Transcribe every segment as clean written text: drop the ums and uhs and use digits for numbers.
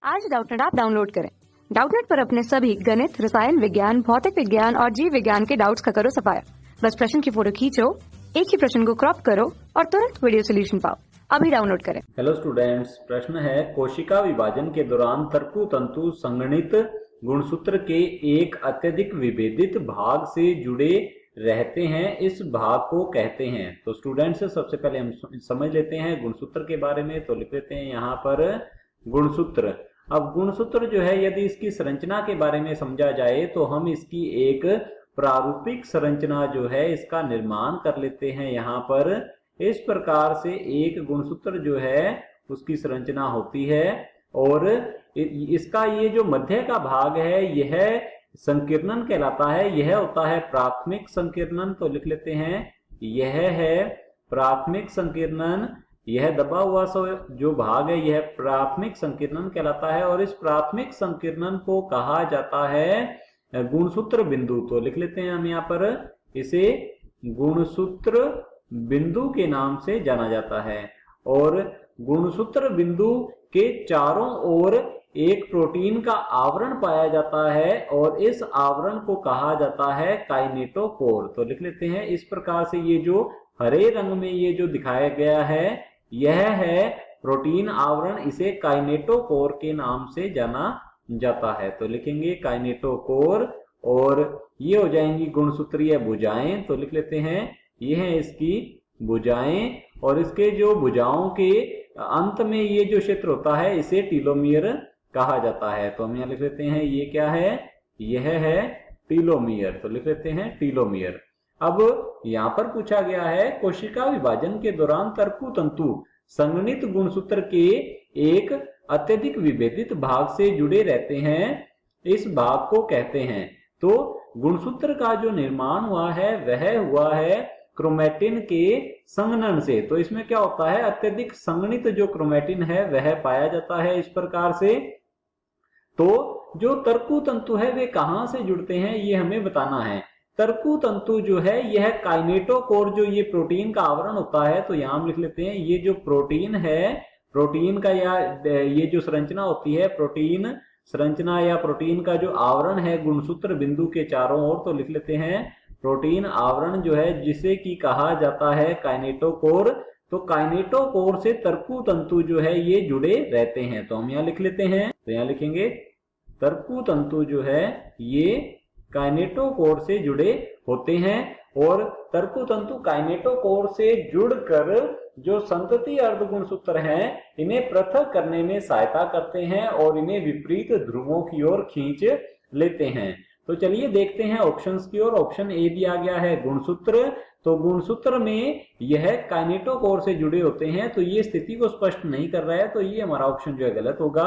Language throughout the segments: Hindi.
आज डाउटनेट ऐप डाउनलोड करें। डाउटनेट पर अपने सभी गणित, रसायन विज्ञान, भौतिक विज्ञान और जीव विज्ञान के डाउट्स का करो सफाया। बस प्रश्न की फोटो खींचो, एक ही प्रश्न को क्रॉप करो और तुरंत वीडियो सोल्यूशन पाओ। अभी डाउनलोड करें। हेलो स्टूडेंट्स, प्रश्न है कोशिका विभाजन के दौरान तर्कु तंतु संगणित गुणसूत्र के एक अत्यधिक विभेदित भाग से जुड़े रहते हैं, इस भाग को कहते हैं। तो स्टूडेंट्स, सबसे पहले हम समझ लेते हैं गुणसूत्र के बारे में। तो लिख लेते हैं यहाँ पर गुणसूत्र। अब गुणसूत्र जो है, यदि इसकी संरचना के बारे में समझा जाए तो हम इसकी एक प्रारूपिक संरचना जो है इसका निर्माण कर लेते हैं। यहाँ पर इस प्रकार से एक गुणसूत्र जो है उसकी संरचना होती है और इसका ये जो मध्य का भाग है यह संकीर्णन कहलाता है। यह होता है प्राथमिक संकीर्णन। तो लिख लेते हैं यह है प्राथमिक संकीर्णन। यह दबा हुआ जो भाग है यह प्राथमिक संकीर्णन कहलाता है और इस प्राथमिक संकीर्णन को कहा जाता है गुणसूत्र बिंदु। तो लिख लेते हैं हम यहाँ पर इसे गुणसूत्र बिंदु के नाम से जाना जाता है। और गुणसूत्र बिंदु के चारों ओर एक प्रोटीन का आवरण पाया जाता है और इस आवरण को कहा जाता है काइनेटोकोर। तो लिख लेते हैं इस प्रकार से ये जो हरे रंग में ये जो दिखाया गया है यह है प्रोटीन आवरण, इसे काइनेटोकोर के नाम से जाना जाता है। तो लिखेंगे काइनेटोकोर और ये हो जाएंगी गुणसूत्रीय भुजाएं। तो लिख लेते हैं ये है इसकी भुजाएं और इसके जो भुजाओं के अंत में ये जो क्षेत्र होता है इसे टीलोमियर कहा जाता है। तो हम यहाँ लिख लेते हैं ये क्या है, यह है टीलोमियर। तो लिख लेते हैं टीलोमियर। अब यहाँ पर पूछा गया है कोशिका विभाजन के दौरान तर्कु तंतु संगणित गुणसूत्र के एक अत्यधिक विभेदित भाग से जुड़े रहते हैं, इस भाग को कहते हैं। तो गुणसूत्र का जो निर्माण हुआ है वह हुआ है क्रोमैटिन के संघनन से। तो इसमें क्या होता है, अत्यधिक संघनित जो क्रोमैटिन है वह पाया जाता है इस प्रकार से। तो जो तर्कु तंतु है वे कहां से जुड़ते हैं ये हमें बताना है। तर्कु तंतु जो है यह काइनेटोकोर, जो ये प्रोटीन का आवरण होता है, तो यहां हम लिख लेते हैं ये जो प्रोटीन है, प्रोटीन का या ये जो संरचना होती है प्रोटीन संरचना या प्रोटीन का जो आवरण है गुणसूत्र बिंदु के चारों ओर, तो लिख लेते हैं प्रोटीन आवरण जो है जिसे कि कहा जाता है काइनेटोकोर। तो काइनेटोकोर से तर्कु तंतु जो है ये जुड़े रहते हैं। तो हम यहाँ लिख लेते हैं, तो यहाँ लिखेंगे तर्कु तंतु जो है ये काइनेटोकोर से जुड़े होते हैं और तर्कु तंतु काइनेटोकोर से जुड़कर जो संतति अर्धगुणसूत्र हैं इन्हें पृथक करने में सहायता करते हैं और इन्हें विपरीत ध्रुवों की ओर खींच लेते हैं। तो चलिए देखते हैं ऑप्शंस की ओर। ऑप्शन ए दिया गया है गुणसूत्र। तो गुणसूत्र में यह काइनेटोकोर से जुड़े होते हैं, तो ये स्थिति को स्पष्ट नहीं कर रहा है, तो ये हमारा ऑप्शन जो है गलत होगा।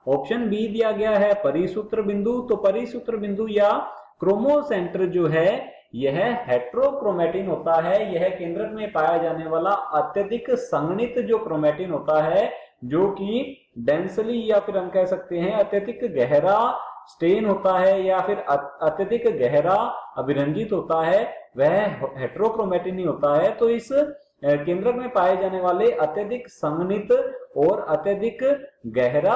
ऑप्शन बी दिया गया है परिसूत्र बिंदु। तो परिसूत्र बिंदु या क्रोमोसेंटर जो है यह हेट्रोक्रोमैटिन होता है। यह केंद्रक में पाया जाने वाला अत्यधिक संघनित जो क्रोमैटिन होता है, जो कि डेंसली या फिर हम कह सकते हैं अत्यधिक गहरा स्टेन होता है या फिर अत्यधिक गहरा अभिरंजित होता है, वह हेट्रोक्रोमैटिन ही होता है। तो इस केंद्रक में पाए जाने वाले अत्यधिक संघनित और अत्यधिक गहरा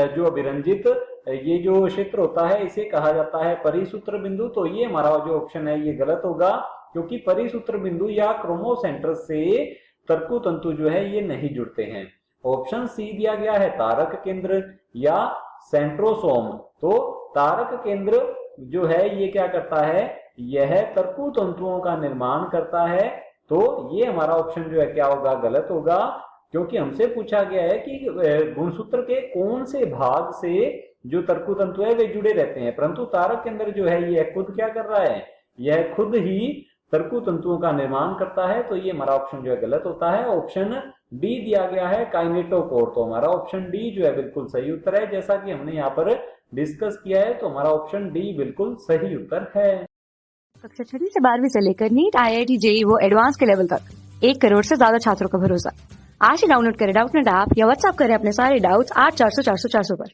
जो अभिरंजित ये जो क्षेत्र होता है इसे कहा जाता है परिसूत्र बिंदु। तो ये हमारा जो ऑप्शन है ये गलत होगा, क्योंकि परिसूत्र बिंदु या क्रोमोसेंटर से तर्कु तंतु जो है ये नहीं जुड़ते हैं। ऑप्शन सी दिया गया है तारक केंद्र या सेंट्रोसोम। तो तारक केंद्र जो है ये क्या करता है, यह तर्कु तंतुओं का निर्माण करता है। तो ये हमारा ऑप्शन जो है क्या होगा, गलत होगा, क्योंकि हमसे पूछा गया है कि गुणसूत्र के कौन से भाग से जो तर्कु तंतु है वे जुड़े रहते हैं, परंतु तारक केंद्र जो है यह खुद क्या कर रहा है, यह खुद ही तर्कु तंतुओं का निर्माण करता है। तो ये हमारा ऑप्शन जो है गलत होता है। ऑप्शन डी दिया गया है काइनेटोकोर। तो हमारा ऑप्शन डी जो है बिल्कुल सही उत्तर है। जैसा कि हमने यहाँ पर डिस्कस किया है, तो हमारा ऑप्शन डी बिल्कुल सही उत्तर है। कक्षा 6 से 12वीं से लेकर नीट, IIT, JEE वो एडवांस के लेवल तक 1 करोड़ से ज्यादा छात्रों का भरोसा। आज ही डाउनलोड करें डाउटनेट ऐप या व्हाट्सएप करें अपने सारे डाउट्स 8400 400 400 पर।